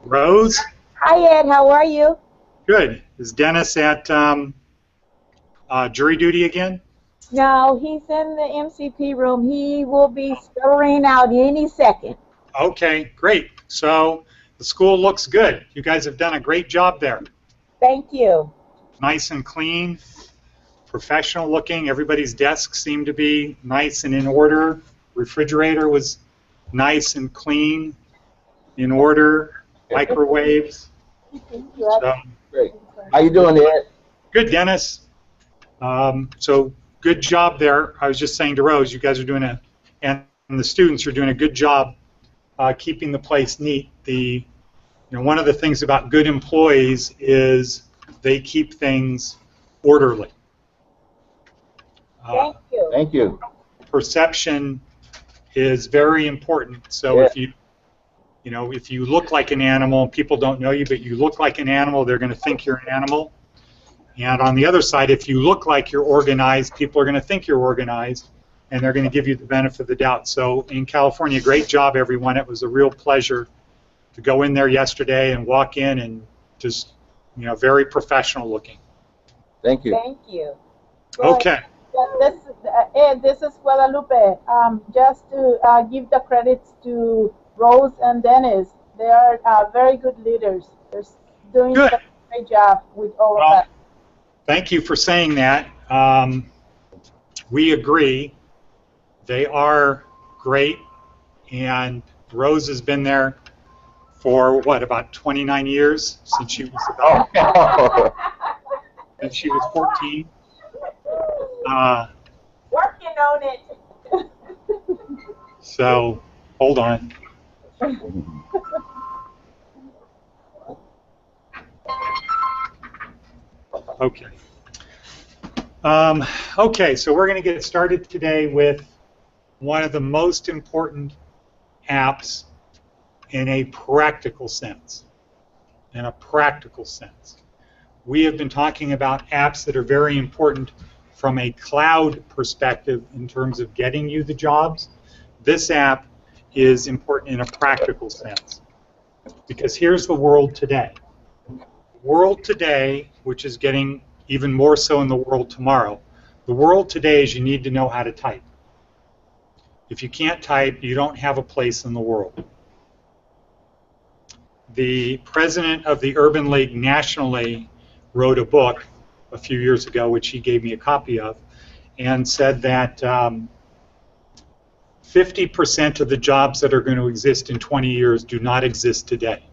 Rose? Hi, Ed. How are you? Good. Is Dennis at jury duty again? No, he's in the MCP room. He will be scurrying out any second. Okay, great. So the school looks good. You guys have done a great job there. Thank you. Nice and clean, professional looking. Everybody's desks seem to be nice and in order. Refrigerator was nice and clean, in order. Microwaves. So, Great. How you doing, Ed? good, Dennis. So good job there. I was just saying to Rose, you guys are doing and the students are doing a good job keeping the place neat. One of the things about good employees is they keep things orderly. Thank you. Thank you. Perception is very important. So if you look like an animal and people don't know you, but you look like an animal, they're going to think you're an animal. And on the other side, if you look like you're organized, people are going to think you're organized, and they're going to give you the benefit of the doubt. So in California, great job, everyone. It was a real pleasure to go in there yesterday and walk in and just, very professional looking. Thank you. Thank you. Well, Okay. Ed, this is Guadalupe. Just to give the credits to Rose and Dennis. They are very good leaders. They're doing Good. a great job with all of us. Thank you for saying that. We agree. They are great, and Rose has been there for about 29 years since she was since she was 14. Working on it. So hold on. Okay. Okay, so we're going to get started today with one of the most important apps in a practical sense. In a practical sense. We have been talking about apps that are very important from a cloud perspective in terms of getting you the jobs. This app is important in a practical sense. Because here's the world today. The world today, which is getting even more so in the world tomorrow, the world today is you need to know how to type. If you can't type, you don't have a place in the world. The president of the Urban League nationally wrote a book a few years ago, which he gave me a copy of, and said that 50% of the jobs that are going to exist in 20 years do not exist today.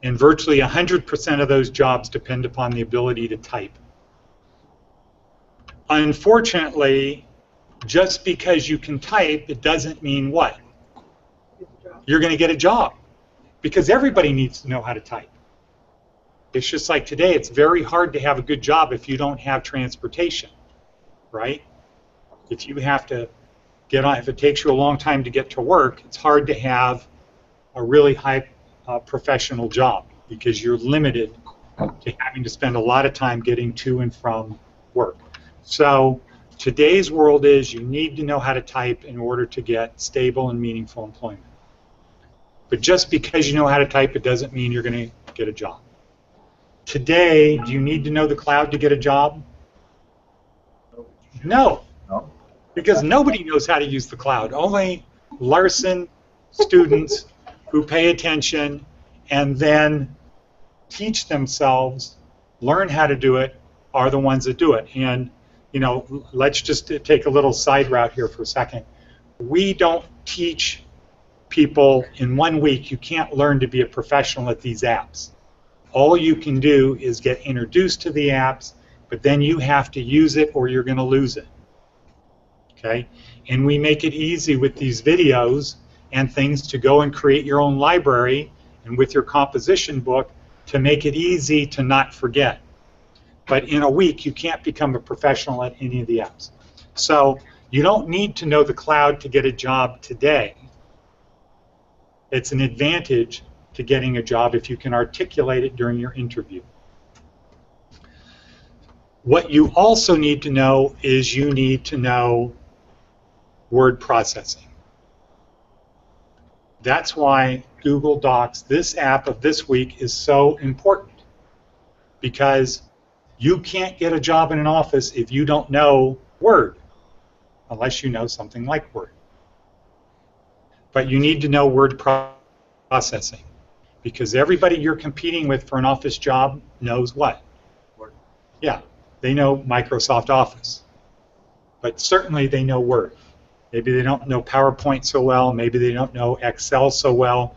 And virtually 100% of those jobs depend upon the ability to type. Unfortunately, just because you can type, it doesn't mean what? You're going to get a job. Because everybody needs to know how to type. It's just like today, it's very hard to have a good job if you don't have transportation, right? If you have to get on, if it takes you a long time to get to work, it's hard to have a really high professional job because you're limited to having to spend a lot of time getting to and from work. So today's world is you need to know how to type in order to get stable and meaningful employment. But just because you know how to type, it doesn't mean you're going to get a job. Today, do you need to know the cloud to get a job? No. Because nobody knows how to use the cloud. Only Larson students who pay attention and then teach themselves, learn how to do it, are the ones that do it. And, let's just take a little side route here for a second. We don't teach people in 1 week. You can't learn to be a professional at these apps. All you can do is get introduced to the apps, but then you have to use it or you're going to lose it. Okay? And we make it easy with these videos and things to go and create your own library and with your composition book to make it easy to not forget. But in a week, you can't become a professional at any of the apps. So you don't need to know the cloud to get a job today. It's an advantage to getting a job if you can articulate it during your interview. What you also need to know is you need to know word processing. That's why Google Docs, this app of this week, is so important, because you can't get a job in an office if you don't know Word, unless you know something like Word. But you need to know word processing, because everybody you're competing with for an office job knows what? Word. Yeah, they know Microsoft Office, but certainly they know Word. Maybe they don't know PowerPoint so well, maybe they don't know Excel so well,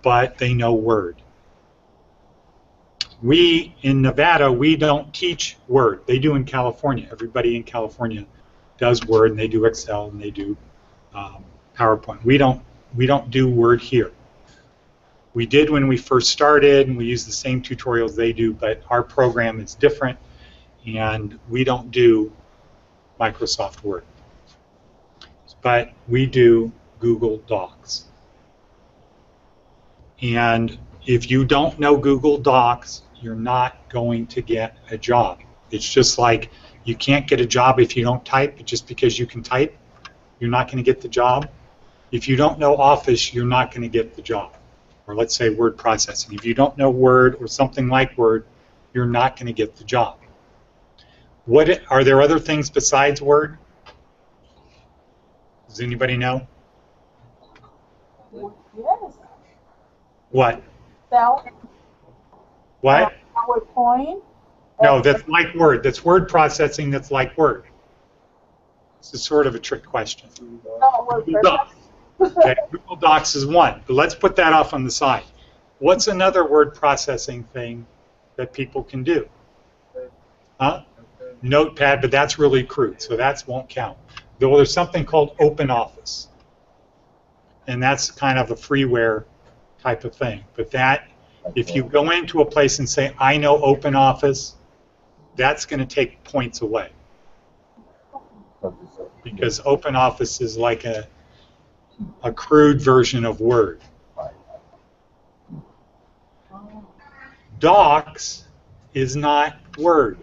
but they know Word. We, in Nevada, we don't teach Word. They do in California. Everybody in California does Word, and they do Excel, and they do PowerPoint. We don't do Word here. We did when we first started, and we use the same tutorials they do, but our program is different, and we don't do Microsoft Word. But we do Google Docs. And if you don't know Google Docs, you're not going to get a job. It's just like you can't get a job if you don't type. Just because you can type, you're not going to get the job. If you don't know Office, you're not going to get the job. Or let's say word processing. If you don't know Word or something like Word, you're not going to get the job. Are there other things besides Word? Does anybody know? Yes. What? Cell. What? PowerPoint. No, that's like Word. That's word processing that's like Word. This is sort of a trick question. No, Word Google Docs. Okay, Google Docs is one, but let's put that off on the side. What's another word processing thing that people can do? Huh? Notepad, but that's really crude, so that won't count. Though there's something called Open Office, and that's kind of a freeware type of thing. But that, if you go into a place and say, I know Open Office, that's going to take points away. Because Open Office is like a crude version of Word. Docs is not Word.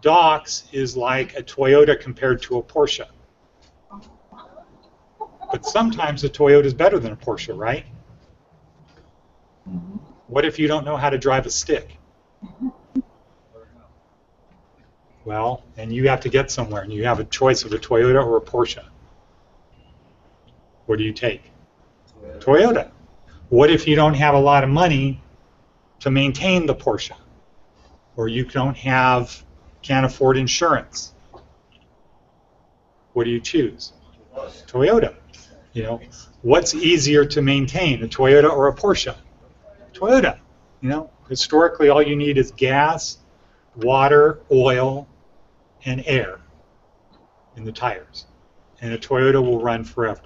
Docs is like a Toyota compared to a Porsche. But sometimes a Toyota is better than a Porsche, right? What if you don't know how to drive a stick? Well, and you have to get somewhere, and you have a choice of a Toyota or a Porsche. What do you take? Toyota. What if you don't have a lot of money to maintain the Porsche? Or you can't afford insurance? What do you choose? Toyota. You know, what's easier to maintain, a Toyota or a Porsche? Toyota. You know, historically all you need is gas, water, oil, and air in the tires. And a Toyota will run forever.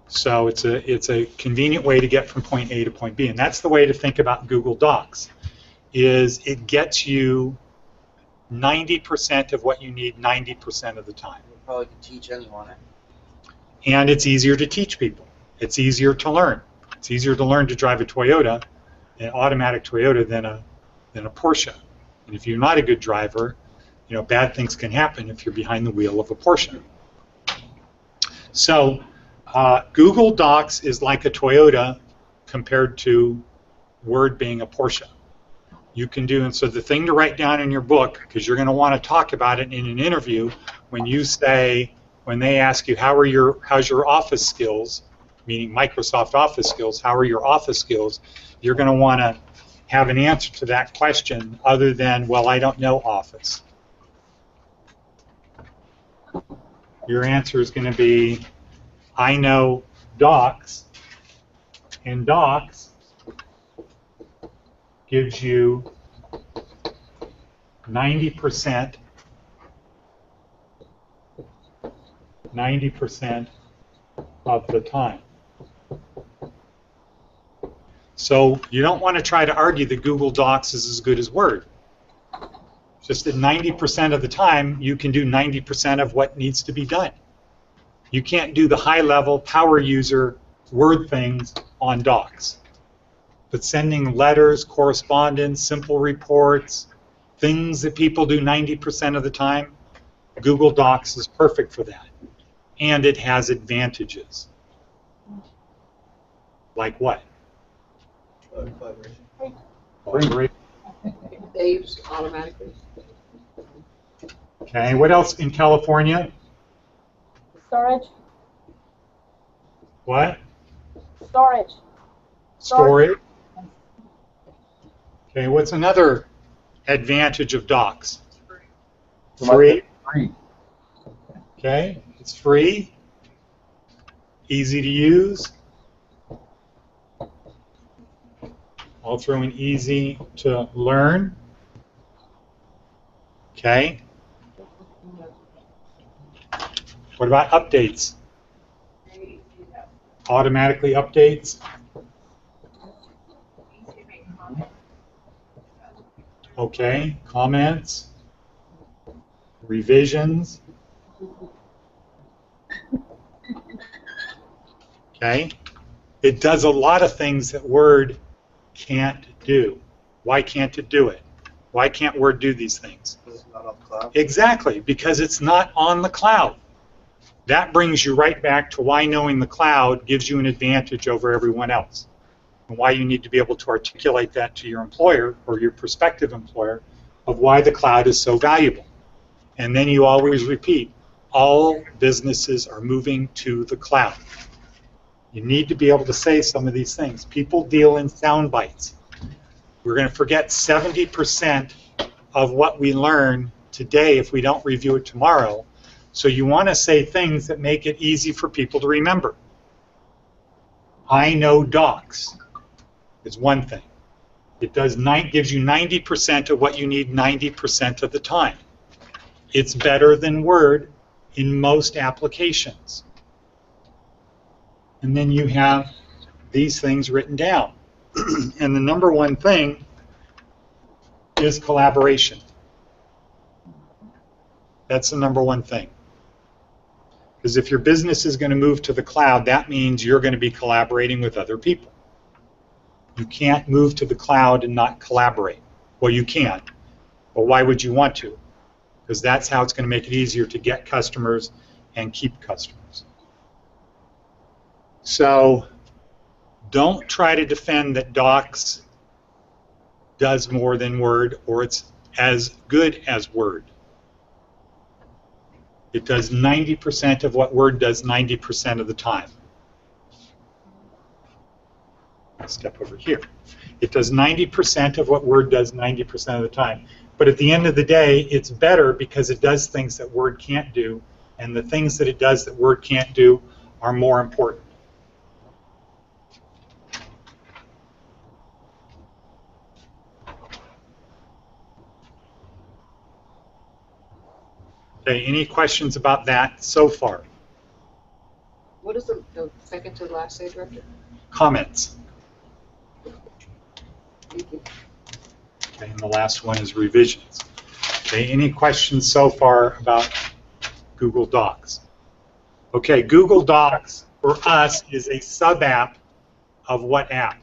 So it's a convenient way to get from point A to point B, and that's the way to think about Google Docs. Is it gets you 90% of what you need 90% of the time. You probably can teach anyone it. And it's easier to teach people. It's easier to learn. It's easier to learn to drive a Toyota, an automatic Toyota, than a Porsche. And if you're not a good driver, you know, bad things can happen if you're behind the wheel of a Porsche. So Google Docs is like a Toyota compared to Word being a Porsche. You can do, and so the thing to write down in your book, because you're going to want to talk about it in an interview, when they ask you how's your Office skills, meaning Microsoft Office skills, how are your Office skills, you're going to want to have an answer to that question other than, well, I don't know Office. Your answer is going to be, I know Docs, and Docs gives you 90% of the time. So you don't want to try to argue that Google Docs is as good as Word. Just that 90% of the time you can do 90% of what needs to be done. You can't do the high-level power user Word things on Docs. But sending letters, correspondence, simple reports, things that people do 90% of the time, Google Docs is perfect for that. And it has advantages. Like what? Free. Collaboration. Saves automatically. Okay, what else in California? Storage. What? Storage. Storage. Okay, what's another advantage of docs? Free. Free. Okay, it's free, easy to use. I'll throw in easy to learn. Okay. What about updates? Automatically updates. Okay, comments, revisions. Okay, it does a lot of things that Word can't do. Why can't it do it? Why can't Word do these things? It's not on the cloud. Exactly, because it's not on the cloud. That brings you right back to why knowing the cloud gives you an advantage over everyone else, and why you need to be able to articulate that to your employer or your prospective employer of why the cloud is so valuable. And then you always repeat, all businesses are moving to the cloud. You need to be able to say some of these things. People deal in sound bites. We're going to forget 70% of what we learn today if we don't review it tomorrow. So you want to say things that make it easy for people to remember. I know docs is one thing. It gives you 90% of what you need 90% of the time. It's better than Word in most applications. And then you have these things written down. And the number one thing is collaboration. That's the number one thing. Because if your business is going to move to the cloud, that means you're going to be collaborating with other people. You can't move to the cloud and not collaborate. Well, you can, but why would you want to? Because that's how it's going to make it easier to get customers and keep customers. So don't try to defend that Docs does more than Word or it's as good as Word. It does 90% of what Word does 90% of the time. I'll step over here. It does 90% of what Word does 90% of the time. But at the end of the day, it's better because it does things that Word can't do, and the things that it does that Word can't do are more important. Okay, any questions about that so far? What does the second to the last say, Director? Comments. Thank you. Okay, and the last one is revisions. Okay, any questions so far about Google Docs? Okay, Google Docs for us is a sub-app of what app?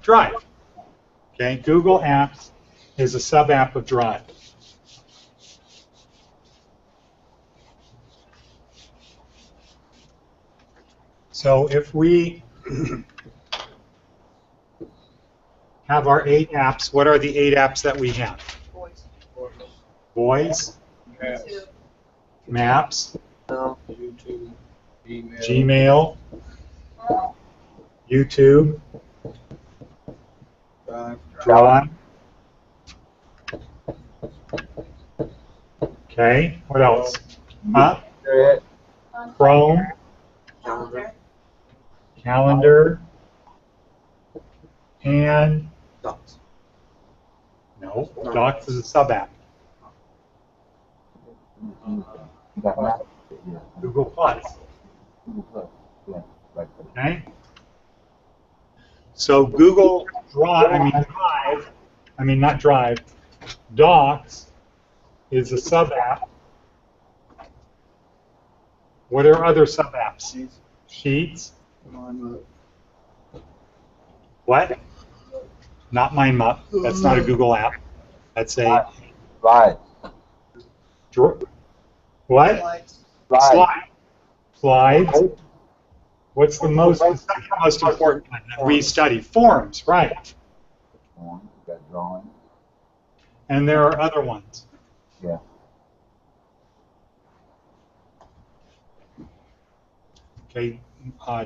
Drive. Okay, Google Apps is a sub-app of Drive. So if we have our 8 apps, what are the 8 apps that we have? Voice. Voice, Maps, YouTube, email. Gmail, YouTube, Drive. Okay, what else? Huh? Chrome, Calendar, and Docs. no, Docs is a sub-app. Google Plus. Okay. So Google Drive, not Drive, Docs is a sub-app. What are other sub-apps? Sheets. What? Not MindMap. That's not a Google app. That's a Slide. what? Slide. Slides. What's the second most important one that we study? Forms, right. Forms, you got drawing. And there are other ones. Yeah. Okay,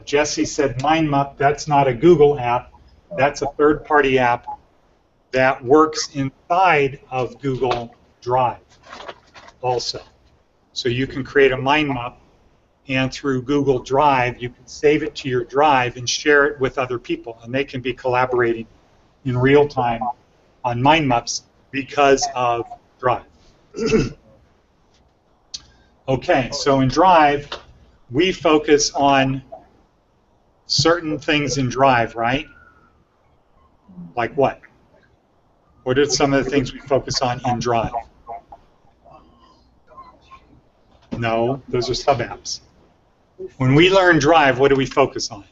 Jesse said MindMap, that's not a Google app. That's a third-party app that works inside of Google Drive also. So you can create a MindMap, and through Google Drive, you can save it to your drive and share it with other people, and they can be collaborating in real time on mind maps because of Drive. Okay, so in Drive, we focus on certain things in Drive, right? Like what? What are some of the things we focus on in Drive? No, those are sub-apps. When we learn Drive, what do we focus on?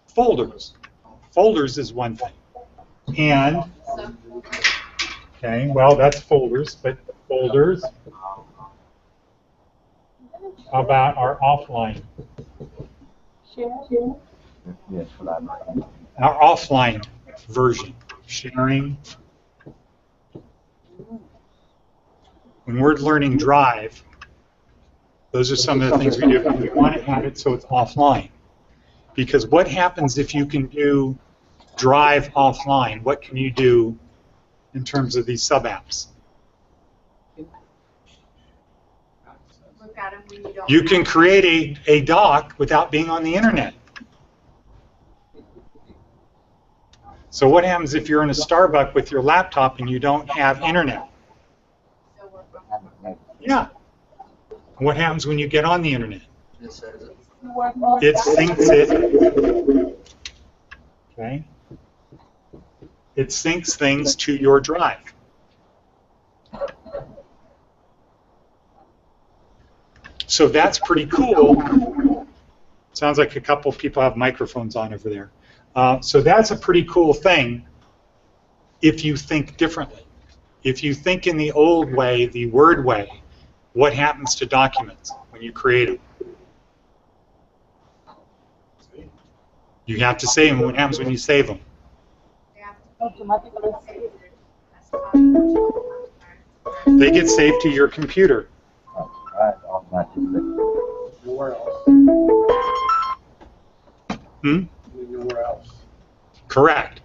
Folders. Folders is one thing. And, okay, well, that's folders, but folders, how about our offline? Yes, collaboration. Our offline version, sharing. When we're learning Drive, those are some of the things we do. We want to have it so it's offline. Because what happens if you can do Drive offline? What can you do in terms of these sub-apps? Look at them when you don't. You can create a doc without being on the internet. So what happens if you're in a Starbucks with your laptop and you don't have internet? Still work on Yeah. What happens when you get on the internet? It says it. It syncs it. Okay. It syncs things to your drive. So that's pretty cool. Sounds like a couple of people have microphones on over there. So that's a pretty cool thing if you think differently. If you think in the old way, the Word way, what happens to documents when you create them? You have to save them. What happens when you save them? Automatically. They get saved to your computer. Automatically. Nowhere else. Nowhere else. Correct.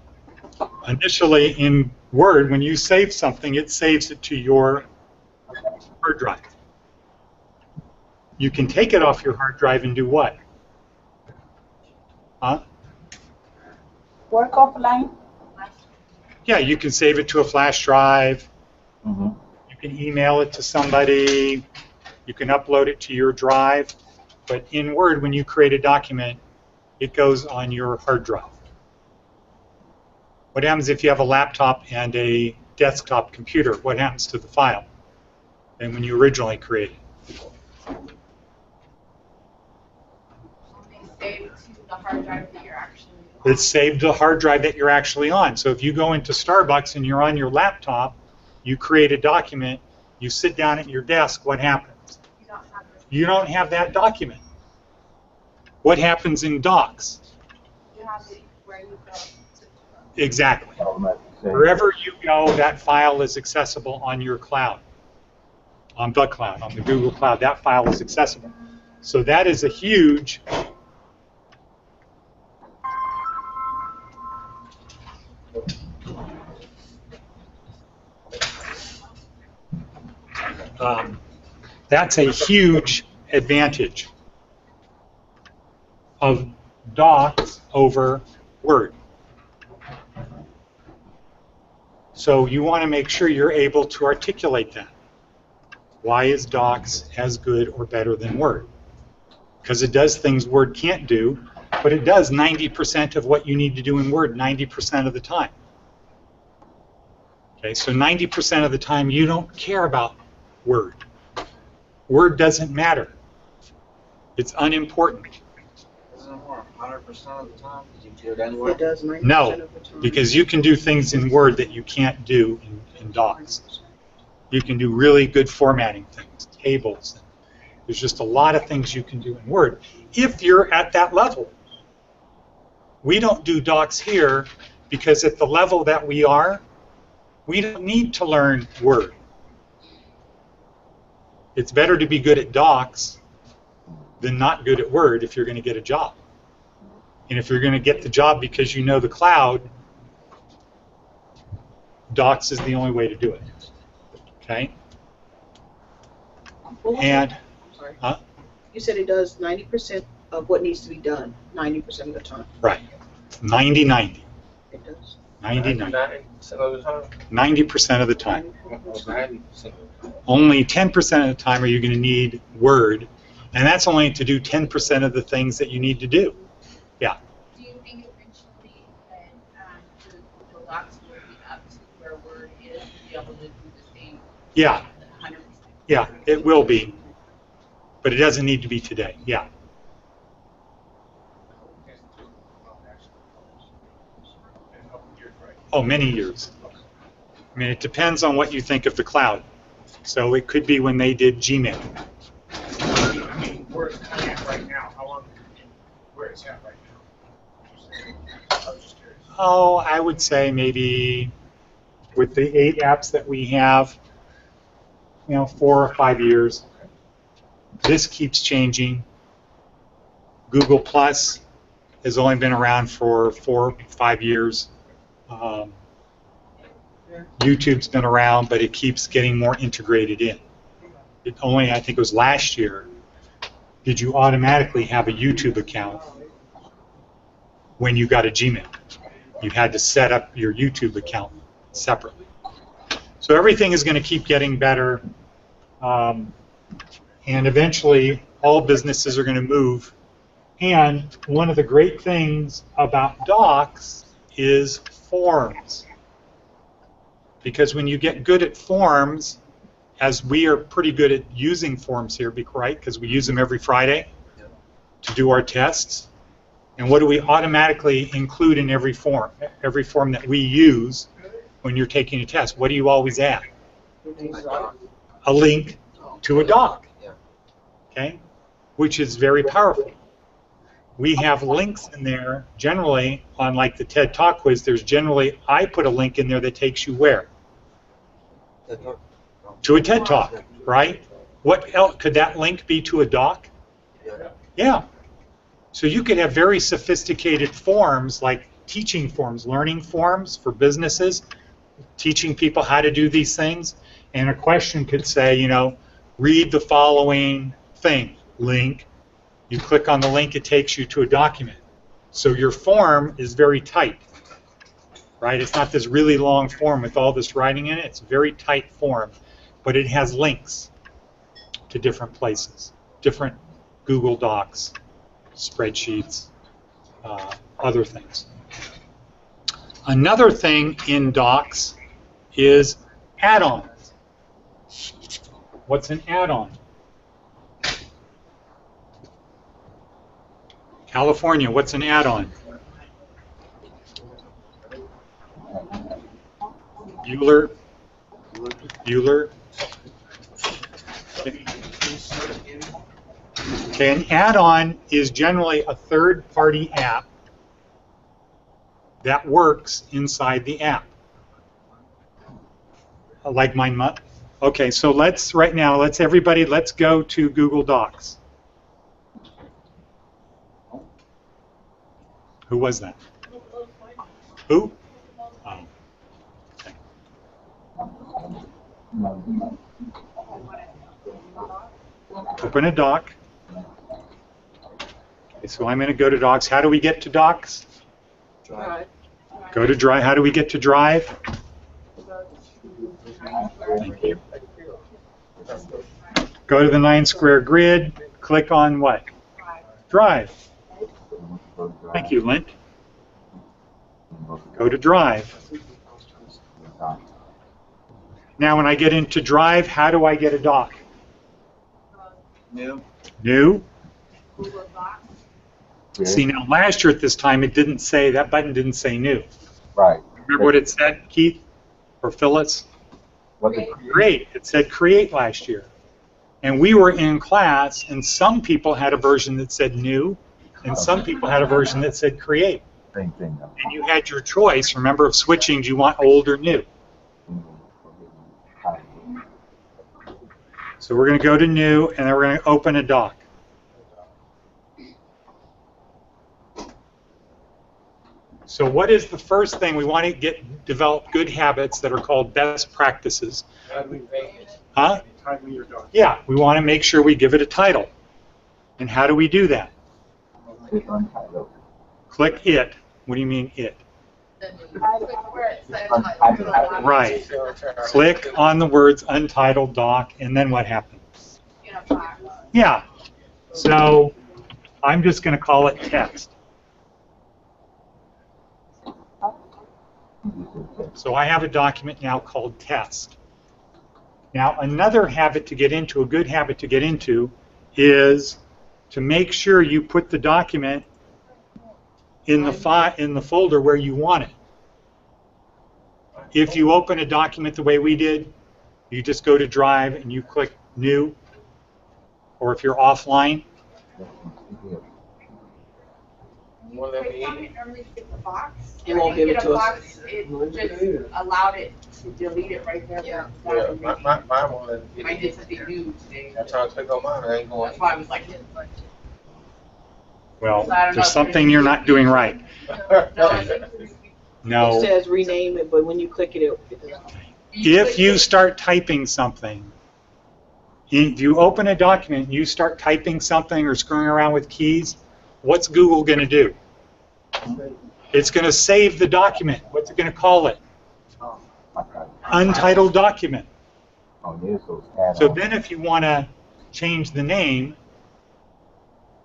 Initially in Word, when you save something, it saves it to your hard drive. You can take it off your hard drive and do what? Huh? Work offline. Yeah, you can save it to a flash drive. Mm-hmm. You can email it to somebody. You can upload it to your drive. But in Word, when you create a document, it goes on your hard drive. What happens if you have a laptop and a desktop computer? What happens to the file than when you originally created it? Save to the hard drive that you're actually on. It's saved to the hard drive that you're actually on. So if you go into Starbucks and you're on your laptop, you create a document, you sit down at your desk, what happens? You don't have this. You don't have that document. What happens in Docs? You have it where you go. Exactly. Automatically. Wherever you go, that file is accessible on your cloud, on the cloud, on the Google Cloud. That file is accessible. So that is a huge that's a huge advantage of Docs over Word. So you want to make sure you're able to articulate that. Why is Docs as good or better than Word? Because it does things Word can't do, but it does 90% of what you need to do in Word 90% of the time. Okay, so 90% of the time you don't care about Word. Word doesn't matter. It's unimportant. Isn't it more 100% of the time? Did you do it anyway? It does 90% No, of the time. because you can do things in Word that you can't do in Docs. You can do really good formatting things, tables. There's just a lot of things you can do in Word if you're at that level. We don't do docs here because at the level that we are, we don't need to learn Word. It's better to be good at docs than not good at Word if you're going to get a job. And if you're going to get the job because you know the cloud, docs is the only way to do it. Okay? And, I'm sorry. huh? You said it does 90% of what needs to be done, 90% of the time. Right. 90-90. It does. 90-90. 90% of the time? 90% of the time. 90% of the time. Only 10% of the time are you going to need Word, and that's only to do 10% of the things that you need to do. Yeah. Do you think eventually that the Google Docs will be up to where Word is to be able to do the same? Yeah. 100%. Yeah, it will be. But it doesn't need to be today. Yeah. Oh, many years. I mean, it depends on what you think of the cloud. So it could be when they did Gmail. I mean, where it's at right now, how long, where it's at right now? I was just curious. Oh, I would say maybe with the 8 apps that we have, 4 or 5 years. This keeps changing. Google Plus has only been around for 4 or 5 years. YouTube's been around, but it keeps getting more integrated in. It only, I think it was last year, did you automatically have a YouTube account when you got a Gmail. You had to set up your YouTube account separately. So everything is going to keep getting better, and eventually all businesses are going to move. And one of the great things about docs is forms. Because when you get good at forms, as we are pretty good at using forms here, right? Because we use them every Friday to do our tests. And what do we automatically include in every form? Every form that we use when you're taking a test, what do you always add? A link to a doc. Okay? Which is very powerful. We have links in there, generally, on like the TED Talk quiz, there's generally, I put a link in there that takes you where? To a TED Talk, right? What else, could that link be to a doc? Yeah. So you could have very sophisticated forms, like teaching forms, learning forms for businesses, teaching people how to do these things, and a question could say, read the following thing, link. You click on the link, it takes you to a document. So your form is very tight, right? It's not this really long form with all this writing in it. It's a very tight form, but it has links to different places, different Google Docs, spreadsheets, other things. Another thing in docs is add-ons. What's an add-on? California, what's an add-on? Bueller? Okay, an add-on is generally a third-party app that works inside the app. Like mine. Okay, so let's go to Google Docs. Who was that? Who? Oh. Okay. Open a doc. Okay, so I'm going to go to docs. How do we get to docs? Drive. Go to Drive. How do we get to Drive? Thank you. Go to the 9-square grid. Click on what? Drive. Thank you, Lint. Go to Drive. Now when I get into Drive, how do I get a doc? New. New. Google Docs. See, now last year at this time, it didn't say, that button didn't say new. Right. Remember what it said, Keith or Phyllis? What the Create. It said create last year. And we were in class, and some people had a version that said new, and some people had a version that said create. Same thing. And you had your choice, remember, of switching, do you want old or new? So we're going to go to new, and then we're going to open a doc. So what is the first thing? We want to develop good habits that are called best practices. Huh? Title your document. Yeah, we want to make sure we give it a title. And how do we do that? Click untitled. Click it. What do you mean it? Where it says Untitled. Right. Click on the words untitled doc, and then what happens? in a box. Yeah. So I'm just going to call it text. So I have a document now called test. Now another habit to get into, a good habit to get into, is to make sure you put the document in the folder where you want it. If you open a document the way we did, you just go to Drive and you click New, or if you're offline, Won't let me Wait, in. something normally skip the box. It won't give it to us. It just allowed it to delete it right there. Yeah, Yeah. mine won't let me I get did in. something new today. I tried to click on mine, it ain't going. That's why I was like, well, So I don't know there's if something you're not doing right. no, I think It No. says rename it, but when you click it, it doesn't. If you start typing something, if you open a document and you start typing something or screwing around with keys, what's Google going to do? It's going to save the document. What's it going to call it? Untitled document. Oh, there's those add-ons. So then if you want to change the name,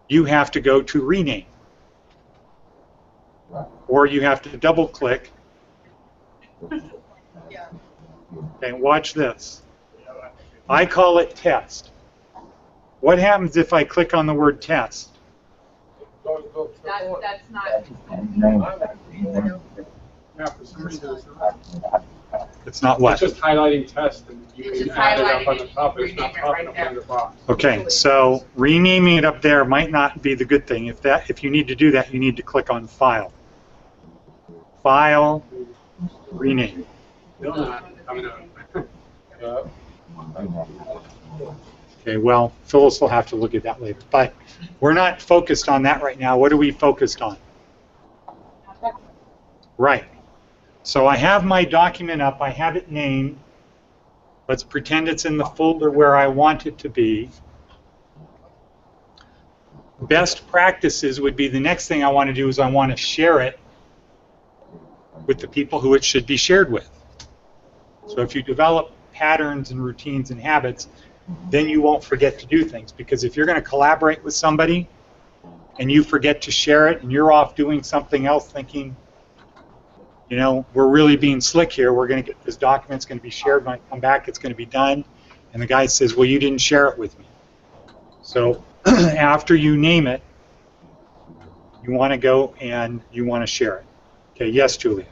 you have to go to rename. Right. Or you have to double click. Okay, watch this. I call it test. What happens if I click on the word test? that's not. Yeah, for some reason, It's not it's what? just highlighting test, and you It's can just add it up on highlighting the it, top, but it's not rename it popping right up in the box. Okay, so renaming it up there might not be the good thing. If you need to do that, you need to click on File. File, rename. Still not coming up. Yeah. Okay, well, Phyllis will have to look at that later. But we're not focused on that right now. What are we focused on? Right. So I have my document up. I have it named. Let's pretend it's in the folder where I want it to be. Best practices would be the next thing I want to do is I want to share it with the people who it should be shared with. So if you develop patterns and routines and habits, then you won't forget to do things. Because if you're going to collaborate with somebody and you forget to share it and you're off doing something else thinking, you know, we're really being slick here, we're going to get this document, it's going to be shared, when I come back it's going to be done, and the guy says, well, you didn't share it with me. So after you name it, you want to go and you want to share it. Okay, yes, Julia.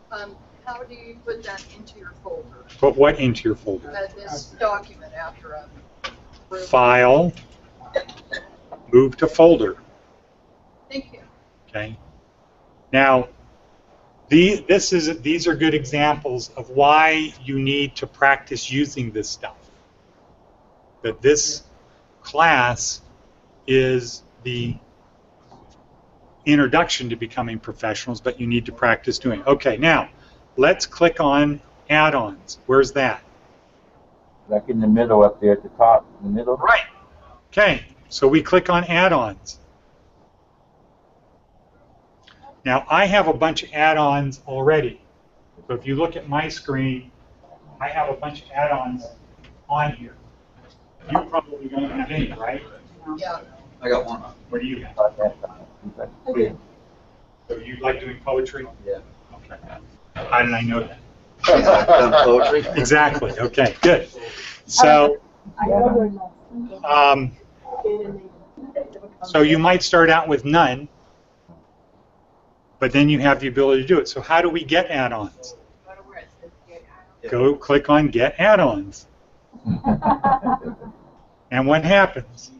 How do you put that into your folder? Put what into your folder? This document after a File, move to folder. Thank you. Okay. Now, these are good examples of why you need to practice using this stuff. That this class is the introduction to becoming professionals, but you need to practice doing it. Okay, now let's click on add-ons. Where's that? Like in the middle up there at the top, in the middle. Right. Okay, so we click on add-ons. Now I have a bunch of add-ons already. So if you look at my screen, I have a bunch of add-ons on here. You probably don't have any, right? Yeah. I got one. What do you have? Okay. So you like doing poetry? Yeah. Okay. How did I know that? Done poetry? Exactly. Okay, good. So, I know you're not. so you might start out with none, but then you have the ability to do it. So how do we get add-ons? Go to where it says get out. Go click on Get Add-ons. And what happens?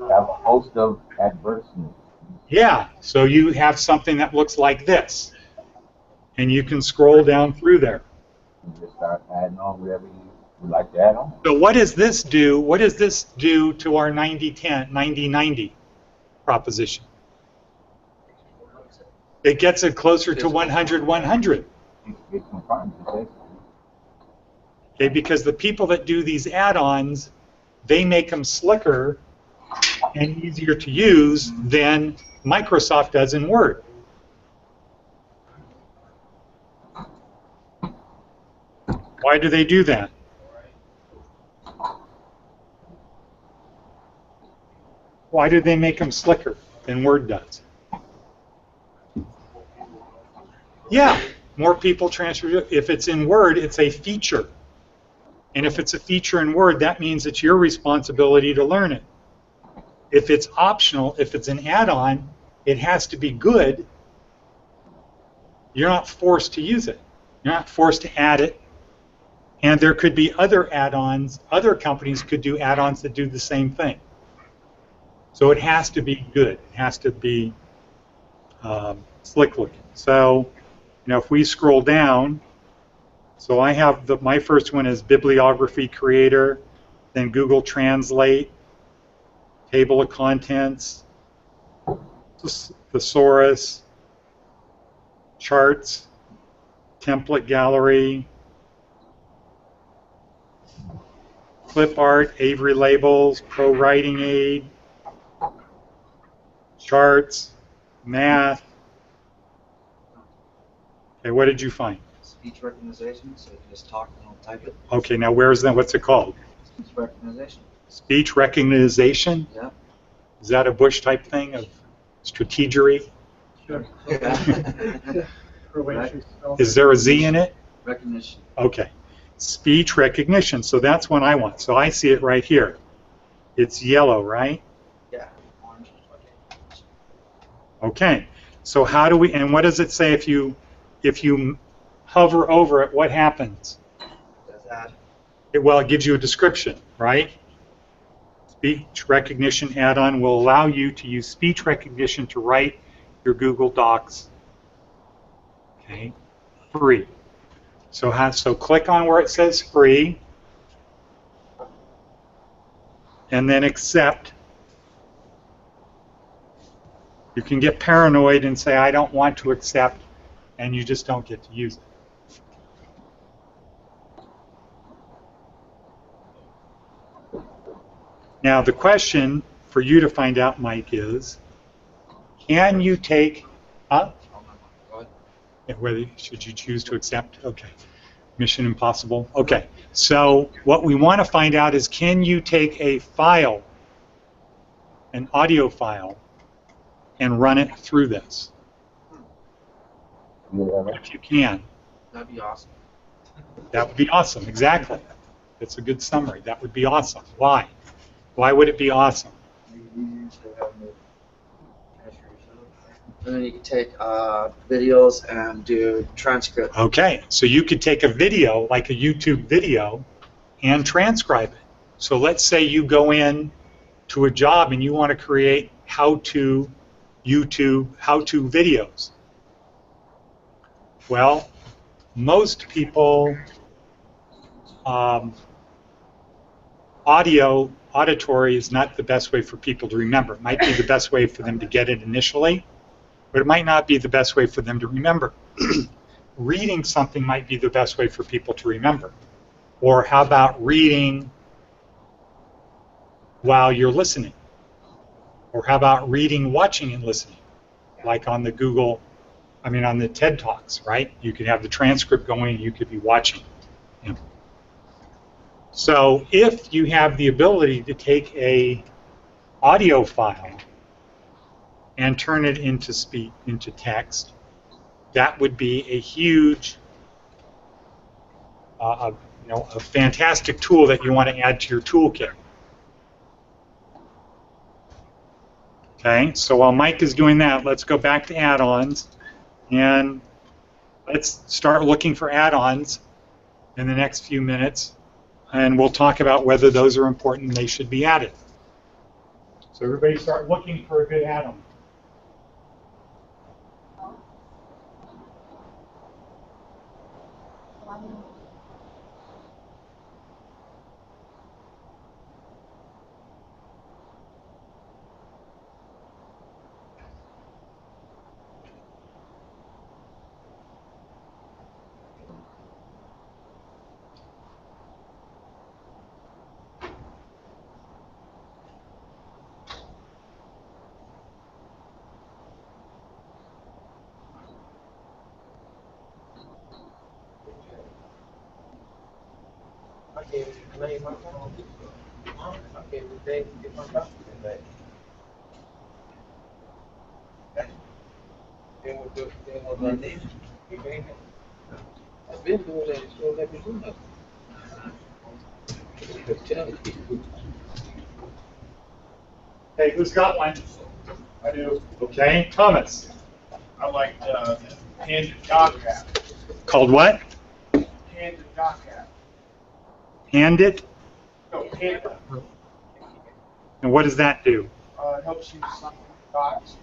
Have a host of advertisements. Yeah, so you have something that looks like this. And you can scroll down through there. You just start adding on whatever you would like to add on. So what does this do? What does this do to our 90-10, 90-90 proposition? It gets it closer to 100-100. It confirms it. Okay, because the people that do these add-ons, they make them slicker and easier to use than Microsoft does in Word. Why do they do that? Why do they make them slicker than Word does? Yeah, more people transfer. If it's in Word, it's a feature. And if it's a feature in Word, that means it's your responsibility to learn it. If it's optional, if it's an add-on, it has to be good. You're not forced to use it. You're not forced to add it. And there could be other add-ons. Other companies could do add-ons that do the same thing. So it has to be good. It has to be slick looking. So, if we scroll down, so I have my first one is Bibliography Creator, then Google Translate, Table of Contents, Thesaurus, Charts, Template Gallery, Clip Art, Avery Labels, Pro Writing Aid, Charts, Math. Okay, what did you find? Speech recognition, so you can just talk and it'll type it. Okay, now where's that? What's it called? Speech recognition. Speech recognition? Yeah. Is that a Bush type thing of strategery? Sure. Is there a Z in it? Recognition. Okay. Speech recognition. So that's what I want. So I see it right here. It's yellow, right? Yeah. Orange. Okay. So how do we? And what does it say if you hover over it? What happens? Does that? Well, it gives you a description, right? Speech recognition add-on will allow you to use speech recognition to write your Google Docs. Okay, free. So click on where it says free, and then accept. You can get paranoid and say, I don't want to accept, and you just don't get to use it. Now the question for you to find out, Mike, is, can you take, whether should you choose to accept? Okay. Mission impossible. Okay. So what we want to find out is, can you take a file, an audio file, and run it through this? If you can. That'd be awesome. That would be awesome. Exactly. That's a good summary. That would be awesome. Why? Why would it be awesome? And then you can take videos and do transcript. Okay, so you could take a video, like a YouTube video, and transcribe it. So let's say you go in to a job and you want to create how-to YouTube, how-to videos. Well, most people, auditory is not the best way for people to remember. It might be the best way for them to get it initially, but it might not be the best way for them to remember. Reading something might be the best way for people to remember. Or how about reading while you're listening? Or how about reading, watching, and listening? Like on the on the TED Talks, right? You could have the transcript going and you could be watching. Yeah. So if you have the ability to take a audio file and turn it into text, that would be a huge, a fantastic tool that you want to add to your toolkit. Okay, so while Mike is doing that, let's go back to add-ons, and let's start looking for add-ons in the next few minutes. and we'll talk about whether those are important and they should be added. So everybody start looking for a good add-on. Okay, can I use my phone? Okay, they get my document back. Then we'll do it. You gave it. I've been doing that, it's gonna let me do nothing. Just tell me. Hey, who's got one? I do. Okay, Thomas. I like the hand doc app. Called what? Hand doc app. Hand it. No, hand. And what does that do? It helps you sign docs.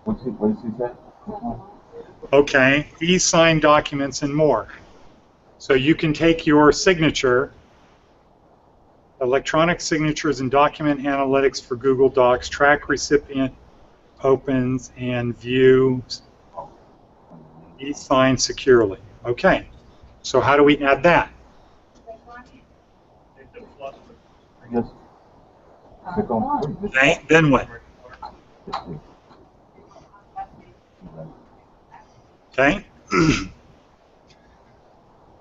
What does he say? Okay, e-sign documents and more. So you can take your signature, electronic signatures and document analytics for Google Docs, track recipient opens and views, e-sign securely. Okay, so how do we add that? Just click on free. Then what? Okay?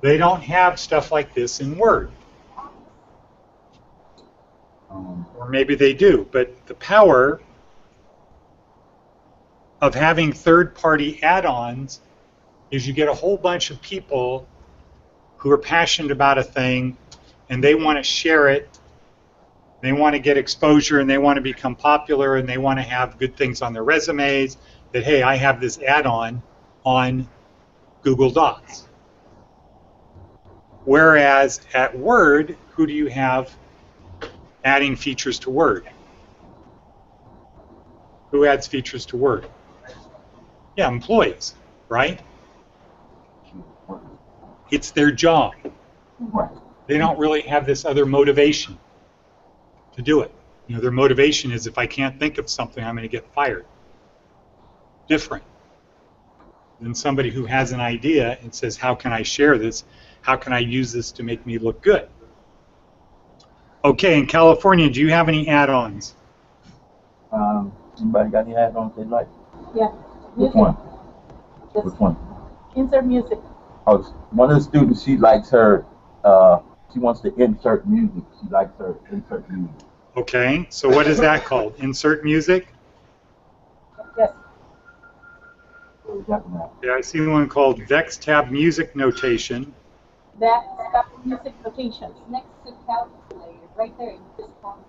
They don't have stuff like this in Word. Or maybe they do, but the power of having third-party add-ons is you get a whole bunch of people who are passionate about a thing and they want to share it, they want to get exposure and they want to become popular and they want to have good things on their resumes that, hey, I have this add-on on Google Docs. Whereas at Word, who do you have adding features to Word? Who adds features to Word? Yeah, employees, right? It's their job. They don't really have this other motivation to do it. You know, their motivation is if I can't think of something, I'm going to get fired. Different than somebody who has an idea and says, how can I share this? How can I use this to make me look good? Okay, in California, do you have any add-ons? Anybody got any add-ons they like? Yeah. Which Music. one? Yes. Which one? Insert music. Oh, one of the students, she likes her, she wants to insert music. She likes her insert music. Okay, so what is that called? Insert music? Yes. So definitely. Yeah, I see one called Vex Tab Music Notation. That music notations. Next to calculator, right there. You just found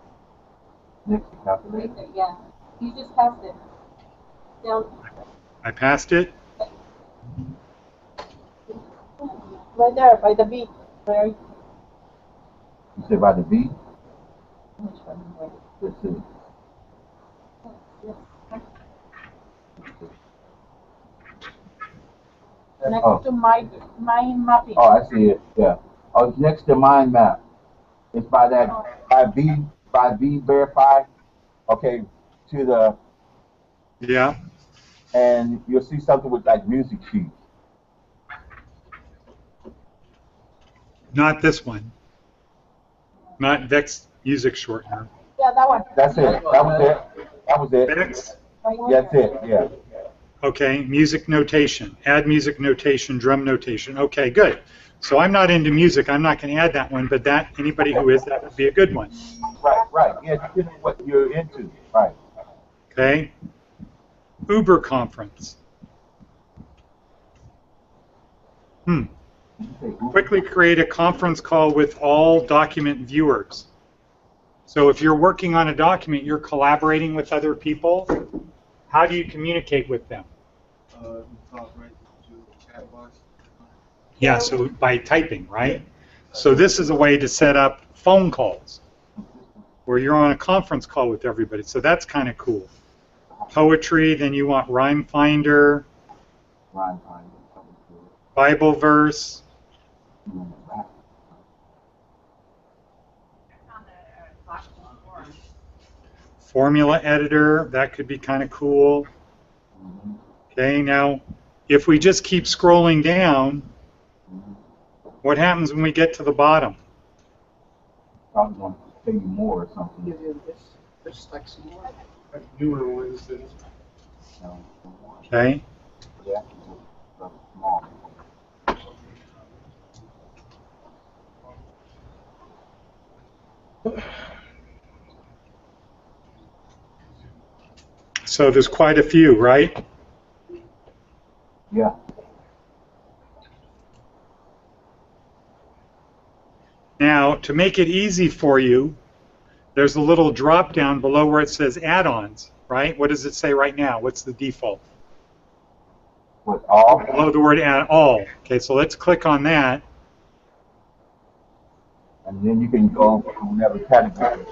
Next to calculator. right there. Yeah. You just passed it. Down. I passed it. Right there by the beat. Where? You said by the V? Which one? Where? Let's see. Next Oh. to mind mapping. Oh, I see it. Yeah. Oh, it's next to mind map. It's by that by V verify. Okay, to the Yeah. and you'll see something with like music sheets. Not this one. Not Vex Music Shortener. Yeah, that one. That's it. That was it. That was it. Vex. Right That's there. it. Yeah. Okay, music notation. Add music notation, drum notation. Okay, good. So I'm not into music. I'm not going to add that one, but that anybody who is, that would be a good one. Right. Right. Yeah. Depending on what you're into. Right. Okay. Uber conference. Quickly create a conference call with all document viewers. So if you're working on a document, you're collaborating with other people. How do you communicate with them? Talk right to chat box. Yeah, so by typing, right? So this is a way to set up phone calls where you're on a conference call with everybody. So that's kind of cool. Poetry, then you want rhyme finder, Rhyme finder, something good. Bible verse, Mm, rap. I found that Washington Forum. formula editor, that could be kind of cool. Mhm, Okay, now if we just keep scrolling down, mhm. what happens when we get to the bottom? Probably going to pay you more or something. Give you this, there's like some more. Like newer ones that You know, more. Okay, Yeah, so small. so there's quite a few, right? Yeah. Now, to make it easy for you, there's a little drop down below where it says add-ons, right? What does it say right now? What's the default? With all. Below the word add all. Okay, so let's click on that. And then you can go from whatever category.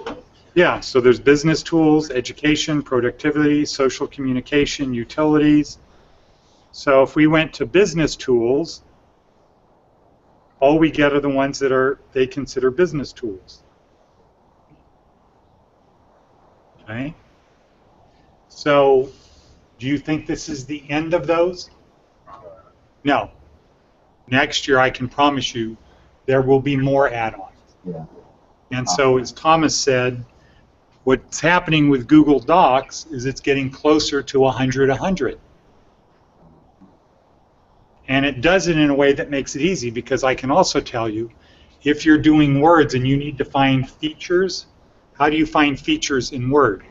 Yeah, so there's business tools, education, productivity, social communication, utilities. So if we went to business tools, all we get are the ones that they consider business tools. Okay. So do you think this is the end of those? No. Next year, I can promise you, there will be more add-ons. Yeah. And so, as Thomas said, what's happening with Google Docs is it's getting closer to 100. And it does it in a way that makes it easy, because I can also tell you, if you're doing words and you need to find features, how do you find features in Word?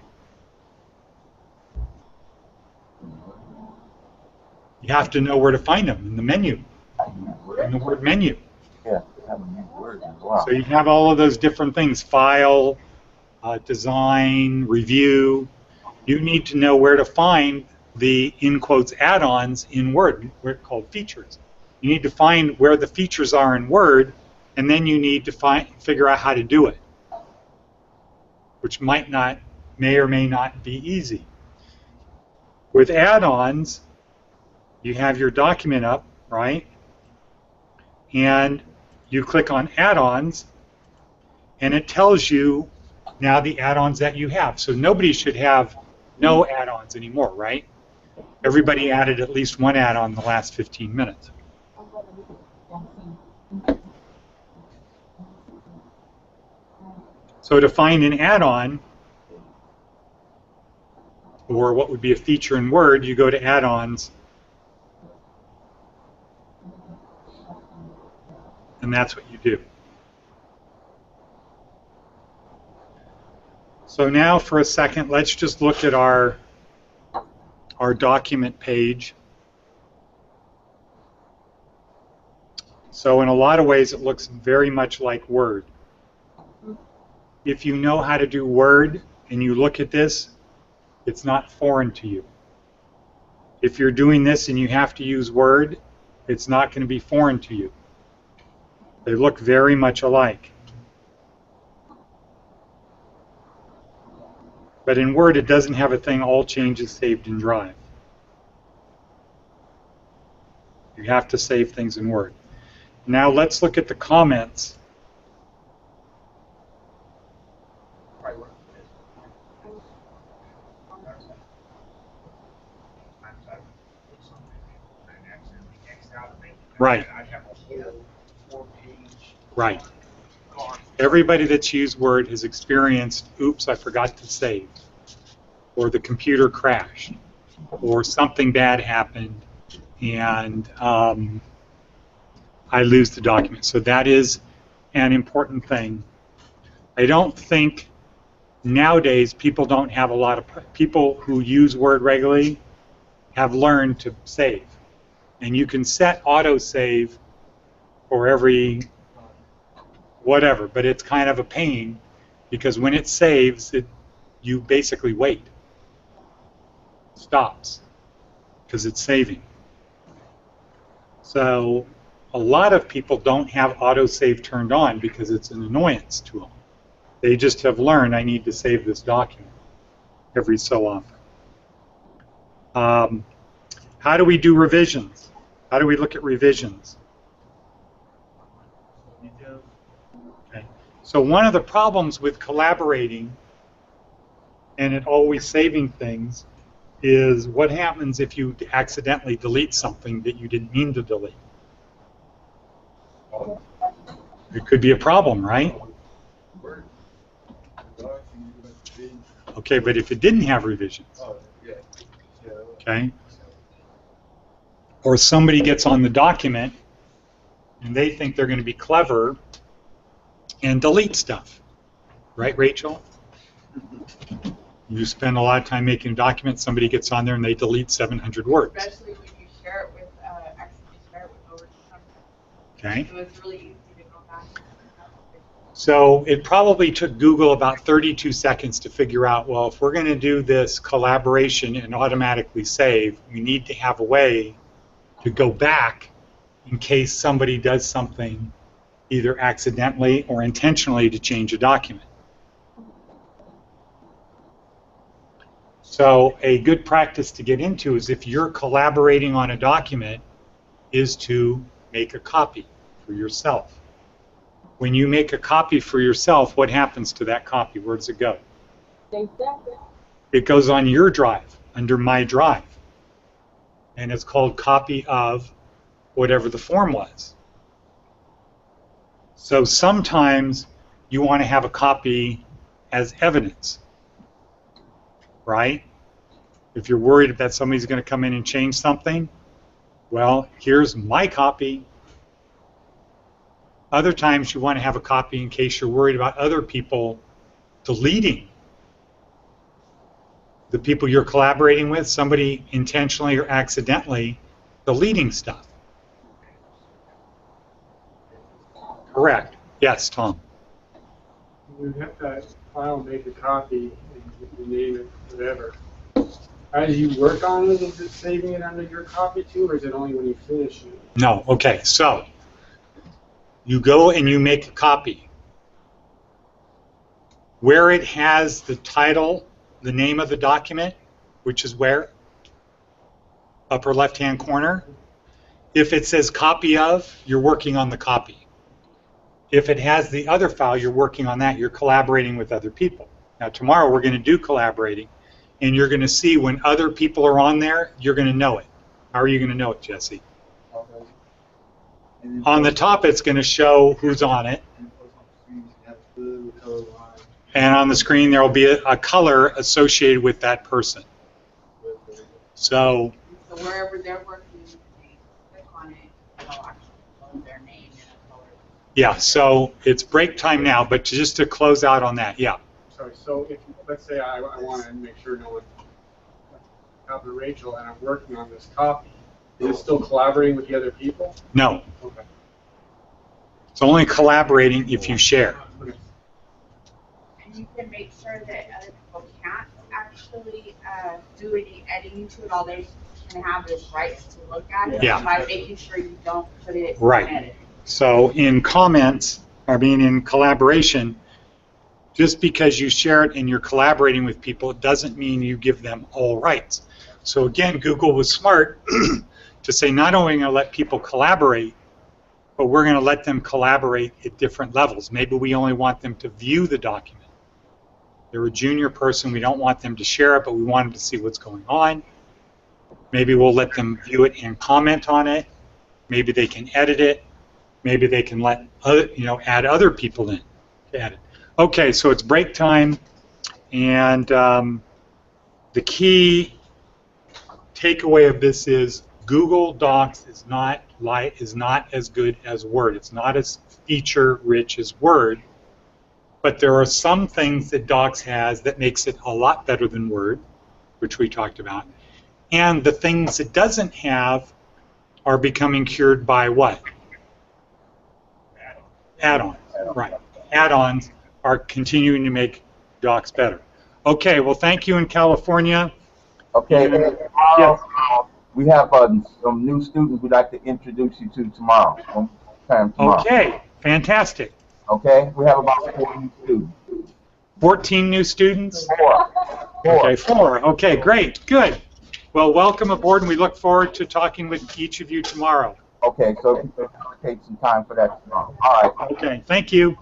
You have to know where to find them in the menu, in the Word menu. Yeah, having new words as well. So you have all of those different things, file, design, review. You need to know where to find the, in quotes, add-ons in Word, we're called features. You need to find where the features are in Word, and then you need to figure out how to do it, which may or may not be easy. With add-ons, you have your document up, right? And you click on add-ons, and it tells you now the add-ons that you have. So nobody should have no add-ons anymore, right? Everybody added at least one add-on in the last 15 minutes. So to find an add-on, or what would be a feature in Word, you go to add-ons, and that's what you do. So now for a second, let's just look at our document page. So in a lot of ways, it looks very much like Word. If you know how to do Word and you look at this, it's not foreign to you. If you're doing this and you have to use Word, it's not going to be foreign to you. They look very much alike. But in Word, it doesn't have a thing, all changes saved in Drive. You have to save things in Word. Now let's look at the comments. Right. I have a whole 4-page. Right. Everybody that's used Word has experienced, oops, I forgot to save, or the computer crashed, or something bad happened, and I lose the document. So that is an important thing. I don't think nowadays people don't have a lot of people who use Word regularly have learned to save. And you can set autosave for every whatever, but it's kind of a pain because when it saves, you basically wait. It stops because it's saving. So a lot of people don't have autosave turned on because it's an annoyance to them. They just have learned, I need to save this document every so often. How do we do revisions? How do we look at revisions? Okay. So one of the problems with collaborating and it always saving things is what happens if you accidentally delete something that you didn't mean to delete. It could be a problem, right? Okay, but if it didn't have revisions, okay, or somebody gets on the document and they think they're going to be clever and delete stuff, right, Rachel? You spend a lot of time making documents, somebody gets on there and they delete 700 words. Especially when you share it with, accidentally share it with over Okay. So it's really easy to go back. So it probably took Google about 32 seconds to figure out, well, if we're going to do this collaboration and automatically save, we need to have a way to go back in case somebody does something either accidentally or intentionally to change a document. So a good practice to get into is if you're collaborating on a document is to make a copy for yourself. When you make a copy for yourself, what happens to that copy? Where does it go? It goes on your drive, under My Drive. And it's called copy of whatever the form was. So sometimes you want to have a copy as evidence, right? If you're worried that somebody's going to come in and change something, well, here's my copy. Other times you want to have a copy in case you're worried about other people deleting the people you're collaborating with, somebody intentionally or accidentally deleting stuff. Correct. Yes, Tom. You have to file, make a copy, and you name it, whatever. How do you work on it? Is it saving it under your copy too, or is it only when you finish it? No. Okay. So you go and you make a copy. Where it has the title, the name of the document, which is where? Upper left-hand corner. If it says copy of, you're working on the copy. If it has the other file, you're working on that. You're collaborating with other people. Now tomorrow we're going to do collaborating, and you're going to see when other people are on there, you're going to know it. How are you going to know it, Jesse? On the top, it's going to show who's on it. And on the screen, there will be a color associated with that person. So wherever they're working, they click on it, it'll actually load their name in a color. yeah, so it's break time now, but just to close out on that, yeah. Sorry, so if, let's say I want to make sure no one copied Rachel and I'm working on this copy, is it still collaborating with the other people? No, Okay. it's only collaborating if you share. Okay. And you can make sure that other people can't actually do any editing to it. All they can have is rights to look at it Yeah. by making sure you don't put it Right. in edit. So in comments, in collaboration, just because you share it and you're collaborating with people, it doesn't mean you give them all rights. So again, Google was smart to say not only are we going to let people collaborate, but we're going to let them collaborate at different levels. Maybe we only want them to view the document. They're a junior person, we don't want them to share it, but we want them to see what's going on. Maybe we'll let them view it and comment on it. Maybe they can edit it. Maybe they can let other, add other people in to edit. Okay, so it's break time, and the key takeaway of this is Google Docs is not as good as Word. It's not as feature-rich as Word, but there are some things that Docs has that makes it a lot better than Word, which we talked about, and the things it doesn't have are becoming cured by what? Add-ons, right. Add-ons are continuing to make Docs better. Okay, well, thank you in California. Okay, Yeah. tomorrow, We have some new students we'd like to introduce you to tomorrow. Tomorrow. Okay, fantastic. Okay, we have about 4 new students. 14 new students? 4. Okay, 4. Okay, great, good. Well, welcome aboard, and we look forward to talking with each of you tomorrow. Okay, so if you could allocate some time for that tomorrow. All right. Okay, thank you.